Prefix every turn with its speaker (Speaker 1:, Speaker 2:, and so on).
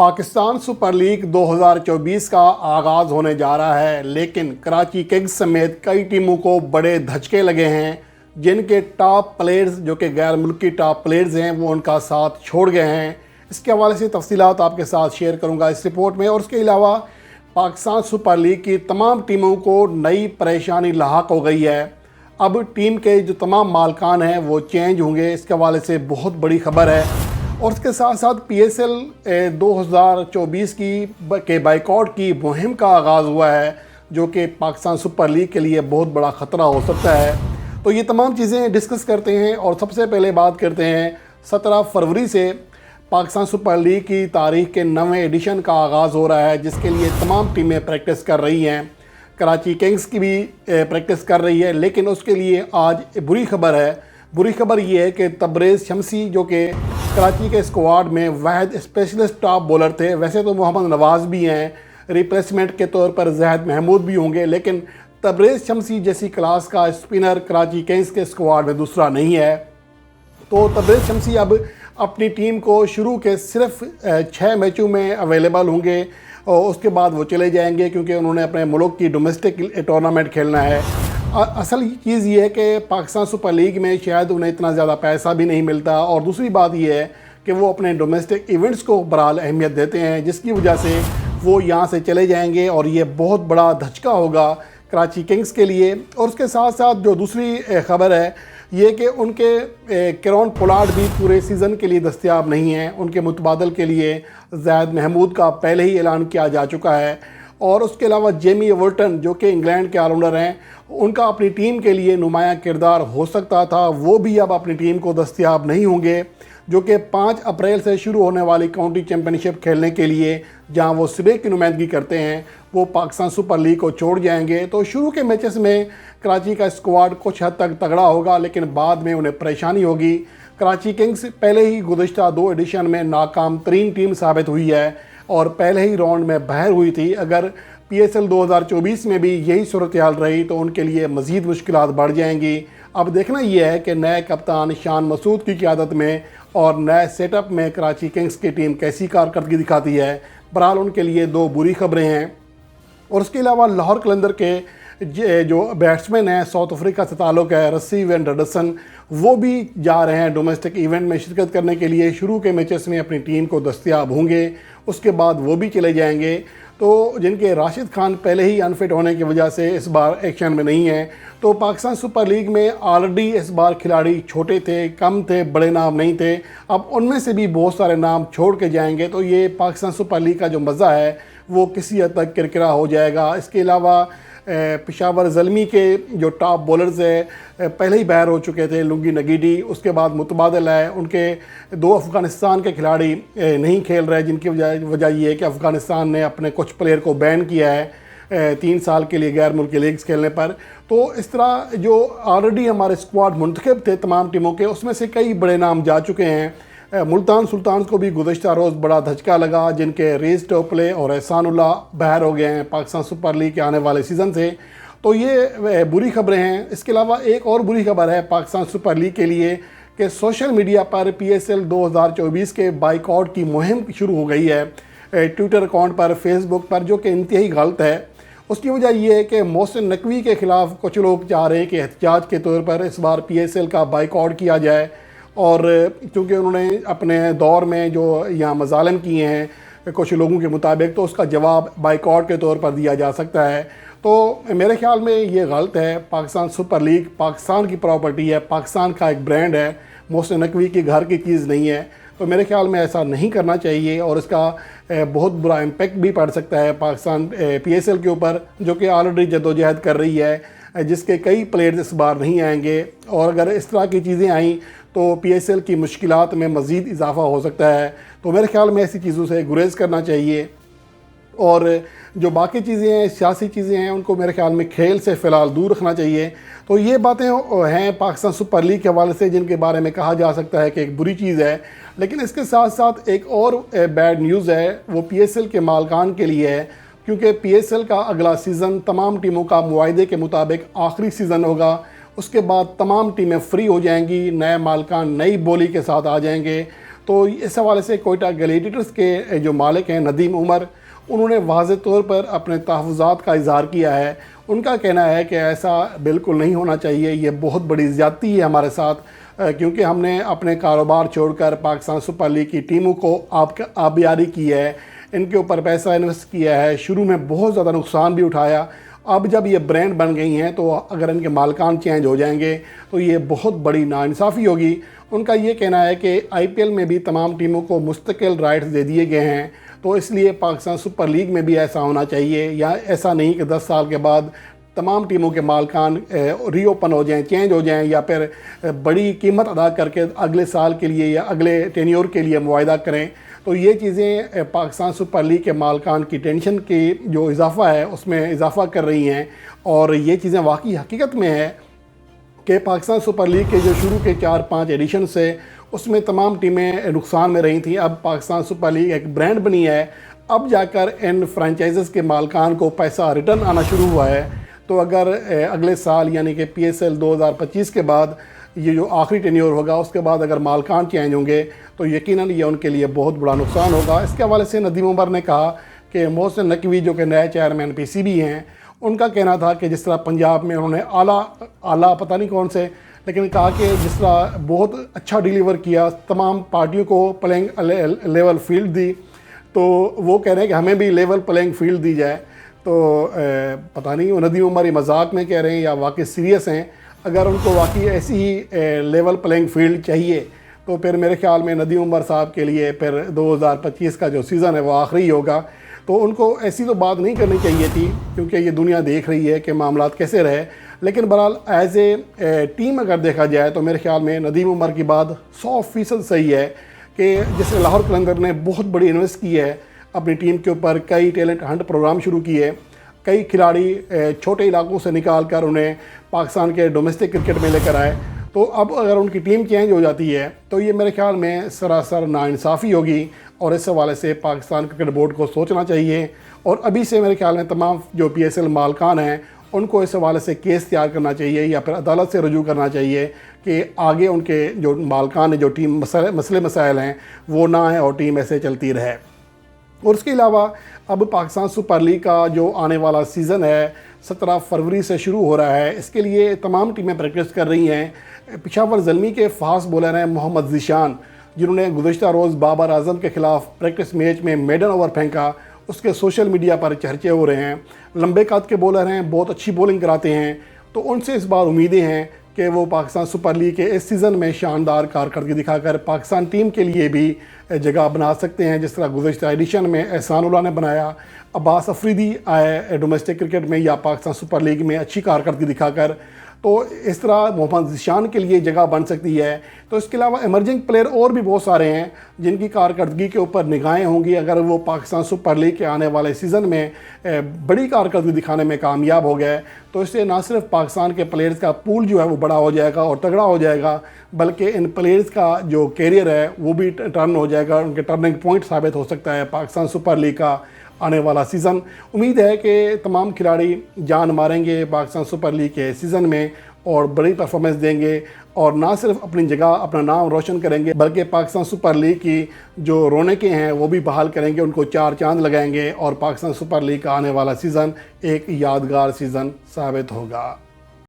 Speaker 1: Pakistan super league 2024 का आगाज़ होने जा रहा है, लेकिन कराची किंग्स समेत कई टीमों को बड़े धचके लगे हैं, जिनके टॉप प्लेयर्स जो कि गैर मुल्की टॉप प्लेयर्स हैं वो उनका साथ छोड़ गए हैं। इसके हवाले से तफसीलात आपके साथ शेयर करूंगा इस रिपोर्ट में। और उसके अलावा पाकिस्तान सुपर लीग की तमाम टीमों को नई परेशानी लाहक हो गई है। अब टीम के जो तमाम मालकान हैं वो चेंज होंगे, इसके हवाले से बहुत बड़ी खबर है। और इसके साथ साथ PSL 2024 के बाइकआउट की मुहिम का आगाज़ हुआ है, जो कि पाकिस्तान सुपर लीग के लिए बहुत बड़ा ख़तरा हो सकता है। तो ये तमाम चीज़ें डिस्कस करते हैं। और सबसे पहले बात करते हैं 17 फरवरी से पाकिस्तान सुपर लीग की तारीख के 9वें एडिशन का आगाज़ हो रहा है, जिसके लिए तमाम टीमें प्रैक्टिस कर रही हैं। कराची किंग्स की भी प्रैक्टिस कर रही है, लेकिन उसके लिए आज बुरी खबर है। बुरी खबर ये है कि तबरेज़ शमसी, जो कि कराची के स्क्वाड में वाहिद स्पेशलिस्ट टॉप बॉलर थे, वैसे तो मोहम्मद नवाज़ भी हैं, रिप्लेसमेंट के तौर पर ज़ाहिद महमूद भी होंगे, लेकिन तबरेज़ शमसी जैसी क्लास का स्पिनर कराची किंग्स के स्क्वाड में दूसरा नहीं है। तो तबरेज़ शमसी अब अपनी टीम को शुरू के सिर्फ 6 मैचों में अवेलेबल होंगे और उसके बाद वो चले जाएंगे, क्योंकि उन्होंने अपने मुल्क की डोमेस्टिक टूर्नामेंट खेलना है। असल चीज़ ये है कि पाकिस्तान सुपर लीग में शायद उन्हें इतना ज़्यादा पैसा भी नहीं मिलता, और दूसरी बात ये है कि वो अपने डोमेस्टिक इवेंट्स को बहरहाल अहमियत देते हैं, जिसकी वजह से वो यहाँ से चले जाएंगे और ये बहुत बड़ा धचका होगा कराची किंग्स के लिए। और उसके साथ साथ जो दूसरी खबर है ये कि उनके कैरन पोलार्ड भी पूरे सीज़न के लिए दस्तयाब नहीं हैं। उनके मुतबादल के लिए ज़ाहिद महमूद का पहले ही ऐलान किया जा चुका है। और उसके अलावा जेमी वोल्टन, जो कि इंग्लैंड के ऑलराउंडर हैं, उनका अपनी टीम के लिए नुमाया किरदार हो सकता था, वो भी अब अपनी टीम को दस्तयाब नहीं होंगे, जो कि 5 अप्रैल से शुरू होने वाली काउंटी चैम्पियनशिप खेलने के लिए जहां वो सुबह की नुमाइंदगी करते हैं, वो पाकिस्तान सुपर लीग को छोड़ जाएंगे। तो शुरू के मैचेस में कराची का स्क्वाड कुछ हद तक तगड़ा होगा, लेकिन बाद में उन्हें परेशानी होगी। कराची किंग्स पहले ही गुज़िश्ता 2 एडिशन में नाकाम तरीन टीम साबित हुई है और पहले ही राउंड में बाहर हुई थी। अगर PSL 2024 में भी यही सूरत हाल रही तो उनके लिए मज़ीद मुश्किलात बढ़ जाएंगी। अब देखना यह है कि नए कप्तान शान मसूद की क़यादत में और नए सेटअप में कराची किंग्स की टीम कैसी कारकर्दगी दिखाती है। बहरहाल उनके लिए 2 बुरी खबरें हैं। और उसके अलावा लाहौर कलंदर के जो बैट्समैन हैं, साउथ अफ्रीका से ताल्लुक़ है, रसीव एंड रडसन, वो भी जा रहे हैं डोमेस्टिक इवेंट में शिरकत करने के लिए। शुरू के मैचेस में अपनी टीम को दस्तयाब होंगे, उसके बाद वो भी चले जाएंगे। तो जिनके राशिद खान पहले ही अनफिट होने की वजह से इस बार एक्शन में नहीं है। तो पाकिस्तान सुपर लीग में ऑलरेडी इस बार खिलाड़ी छोटे थे, कम थे, बड़े नाम नहीं थे। अब उनमें से भी बहुत सारे नाम छोड़ के जाएंगे, तो ये पाकिस्तान सुपर लीग का जो मज़ा है वो किसी हद तक किरकिरा हो जाएगा। इसके अलावा पेशावर ज़ल्मी के जो टॉप बॉलर्स है पहले ही बाहर हो चुके थे, लुंगी नगीडी, उसके बाद मुतबादल है। उनके 2 अफ़गानिस्तान के खिलाड़ी नहीं खेल रहे, जिनकी वजह ये है कि अफ़गानिस्तान ने अपने कुछ प्लेयर को बैन किया है 3 साल के लिए गैर मुल्की लीग्स खेलने पर। तो इस तरह जो ऑलरेडी हमारे स्क्वाड मुंतखब थे तमाम टीमों के, उसमें से कई बड़े नाम जा चुके हैं। मुल्तान सुल्तान को भी गुज़िश्ता रोज़ बड़ा धचका लगा, जिनके रेस टोपले और एहसानुल्लाह बाहर हो गए हैं पाकिस्तान सुपर लीग के आने वाले सीज़न से। तो ये बुरी खबरें हैं। इसके अलावा एक और बुरी खबर है पाकिस्तान सुपर लीग के लिए कि सोशल मीडिया पर PSL 2024 के बाइकआउट की मुहिम शुरू हो गई है ट्विटर अकाउंट पर, फेसबुक पर, जो कि इंतहाई गलत है। उसकी वजह यह है कि मोहसिन नकवी के ख़िलाफ़ कुछ लोग चाह रहे हैं कि एहतजाज के तौर पर इस बार PSL का बाइकआउट किया जाए, और क्योंकि उन्होंने अपने दौर में जो यहाँ मज़ालिम किए हैं कुछ लोगों के मुताबिक, तो उसका जवाब बाइकआउट के तौर पर दिया जा सकता है। तो मेरे ख़्याल में ये गलत है। पाकिस्तान सुपर लीग पाकिस्तान की प्रॉपर्टी है, पाकिस्तान का एक ब्रांड है, मोहसिन नकवी की घर की चीज़ नहीं है। तो मेरे ख़्याल में ऐसा नहीं करना चाहिए, और इसका बहुत बुरा इम्पेक्ट भी पड़ सकता है पाकिस्तान PSL के ऊपर, जो कि ऑलरेडी जद्दोजहद कर रही है, जिसके कई प्लेयर्स इस बार नहीं आएंगे। और अगर इस तरह की चीज़ें आईं तो PSL की मुश्किलात में मज़ीद इजाफ़ा हो सकता है। तो मेरे ख्याल में ऐसी चीज़ों से गुरेज करना चाहिए। और जो बाकी चीज़ें हैं, सियासी चीज़ें हैं, उनको मेरे ख्याल में खेल से फ़िलहाल दूर रखना चाहिए। तो ये बातें हैं पाकिस्तान सुपर लीग के हवाले से, जिनके बारे में कहा जा सकता है कि एक बुरी चीज़ है। लेकिन इसके साथ साथ एक और बैड न्यूज़ है, वो PSL के मालकान के लिए है, क्योंकि PSL का अगला सीज़न तमाम टीमों का मुआहदे के मुताबिक आखिरी सीज़न होगा। उसके बाद तमाम टीमें फ्री हो जाएंगी, नए मालकान नई बोली के साथ आ जाएंगे। तो इस हवाले से कोयटा ग्लैडिएटर्स के जो मालिक हैं नदीम उमर, उन्होंने वाज़ेह तौर पर अपने तहफ़्फ़ुज़ात का इज़हार किया है। उनका कहना है कि ऐसा बिल्कुल नहीं होना चाहिए, ये बहुत बड़ी ज़्यादती है हमारे साथ, क्योंकि हमने अपने कारोबार छोड़कर पाकिस्तान सुपर लीग की टीमों को आबियारी की है, इनके ऊपर पैसा इन्वेस्ट किया है, शुरू में बहुत ज़्यादा नुकसान भी उठाया। अब जब ये ब्रांड बन गई हैं तो अगर इनके मालिकान चेंज हो जाएंगे तो ये बहुत बड़ी नाइंसाफ़ी होगी। उनका ये कहना है कि IPL में भी तमाम टीमों को मुस्तकिल राइट्स दे दिए गए हैं, तो इसलिए पाकिस्तान सुपर लीग में भी ऐसा होना चाहिए, या ऐसा नहीं कि 10 साल के बाद तमाम टीमों के मालिकान रीओपन हो जाएं, चेंज हो जाएं, या फिर बड़ी कीमत अदा करके अगले साल के लिए या अगले टेन्योर के लिए मुआहदा करें। तो ये चीज़ें पाकिस्तान सुपर लीग के मालिकान की टेंशन की जो इजाफ़ा है उसमें इजाफ़ा कर रही हैं, और ये चीज़ें वाकई हकीकत में है कि पाकिस्तान सुपर लीग के जो शुरू के 4-5 एडिशन से उसमें तमाम टीमें नुकसान में रही थी। अब पाकिस्तान सुपर लीग एक ब्रांड बनी है, अब जाकर इन फ्रेंचाइज़ के मालिकान को पैसा रिटर्न आना शुरू हुआ है। तो अगर अगले साल यानी कि PSL 2025 के बाद ये जो आखिरी टेन्योर होगा उसके बाद अगर मालिकान चेंज होंगे तो यकीनन ये उनके लिए बहुत बड़ा नुकसान होगा। इसके हवाले से नदीम उमर ने कहा कि मोहसिन नकवी जो कि नए चेयरमैन PCB हैं, उनका कहना था कि जिस तरह पंजाब में उन्होंने आला पता नहीं कौन से, लेकिन कहा कि जिस तरह बहुत अच्छा डिलीवर किया, तमाम पार्टियों को प्लेइंग लेवल फील्ड दी, तो वो कह रहे हैं कि हमें भी लेवल प्लेइंग फील्ड दी जाए। तो पता नहीं वो नदीम उमर ये मजाक में कह रहे हैं या वाकई सीरियस हैं। अगर उनको वाकई ऐसी ही लेवल प्लेइंग फील्ड चाहिए तो फिर मेरे ख्याल में नदीम उमर साहब के लिए फिर 2025 का जो सीज़न है वो आखिरी होगा। तो उनको ऐसी तो बात नहीं करनी चाहिए थी, क्योंकि ये दुनिया देख रही है कि मामलात कैसे रहे। लेकिन बहरहाल एज ए टीम अगर देखा जाए तो मेरे ख्याल में नदीम उमर की बात 100% सही है कि जैसे लाहौर कलंदर ने बहुत बड़ी इन्वेस्ट की है अपनी टीम के ऊपर, कई टैलेंट हंट प्रोग्राम शुरू किए, कई खिलाड़ी छोटे इलाकों से निकाल कर उन्हें पाकिस्तान के डोमेस्टिक क्रिकेट में लेकर आए। तो अब अगर उनकी टीम चेंज हो जाती है तो ये मेरे ख्याल में सरासर नाइंसाफ़ी होगी, और इस हवाले से पाकिस्तान क्रिकेट बोर्ड को सोचना चाहिए। और अभी से मेरे ख्याल में तमाम जो PSL मालिकान हैं उनको इस हवाले से केस तैयार करना चाहिए या फिर अदालत से रजू करना चाहिए कि आगे उनके जो मालिकान जो टीम मसले मसाइल हैं वो ना आए और टीम ऐसे चलती रहे। और उसके अलावा अब पाकिस्तान सुपर लीग का जो आने वाला सीज़न है 17 फरवरी से शुरू हो रहा है, इसके लिए तमाम टीमें प्रैक्टिस कर रही हैं। पेशावर ज़ल्मी के फास्ट बॉलर हैं मोहम्मद ज़ीशान, जिन्होंने गुज़श्ता रोज़ बाबर आज़म के ख़िलाफ़ प्रैक्टिस मैच में मेडन ओवर फेंका, उसके सोशल मीडिया पर चर्चे हो रहे हैं। लंबे कद के बॉलर हैं, बहुत अच्छी बॉलिंग कराते हैं, तो उनसे इस बार उम्मीदें हैं कि वो पाकिस्तान सुपर लीग के इस सीज़न में शानदार कारकर्दगी दिखाकर पाकिस्तान टीम के लिए भी जगह बना सकते हैं, जिस तरह गुज़श्ता एडिशन में एहसानुल्लाह ने बनाया, अब्बास अफरीदी आए डोमेस्टिक क्रिकेट में या पाकिस्तान सुपर लीग में अच्छी कारकर्दगी दिखाकर। तो इस तरह मोहम्मद ज़ीशान के लिए जगह बन सकती है। तो इसके अलावा इमर्जिंग प्लेयर और भी बहुत सारे हैं जिनकी कारकर्दगी के ऊपर निगाहें होंगी अगर वो पाकिस्तान सुपर लीग के आने वाले सीज़न में बड़ी कारकर्दगी दिखाने में कामयाब हो गए, तो इससे ना सिर्फ पाकिस्तान के प्लेयर्स का पूल जो है वो बड़ा हो जाएगा और तगड़ा हो जाएगा, बल्कि इन प्लेयर्स का जो कैरियर है वो भी टर्न हो जाएगा, उनके टर्निंग पॉइंट साबित हो सकता है पाकिस्तान सुपर लीग का आने वाला सीज़न। उम्मीद है कि तमाम खिलाड़ी जान मारेंगे पाकिस्तान सुपर लीग के सीज़न में और बड़ी परफॉर्मेंस देंगे, और ना सिर्फ अपनी जगह अपना नाम रोशन करेंगे बल्कि पाकिस्तान सुपर लीग की जो रौनकें हैं वो भी बहाल करेंगे, उनको 4 चांद लगाएंगे और पाकिस्तान सुपर लीग का आने वाला सीज़न एक यादगार सीज़न साबित होगा।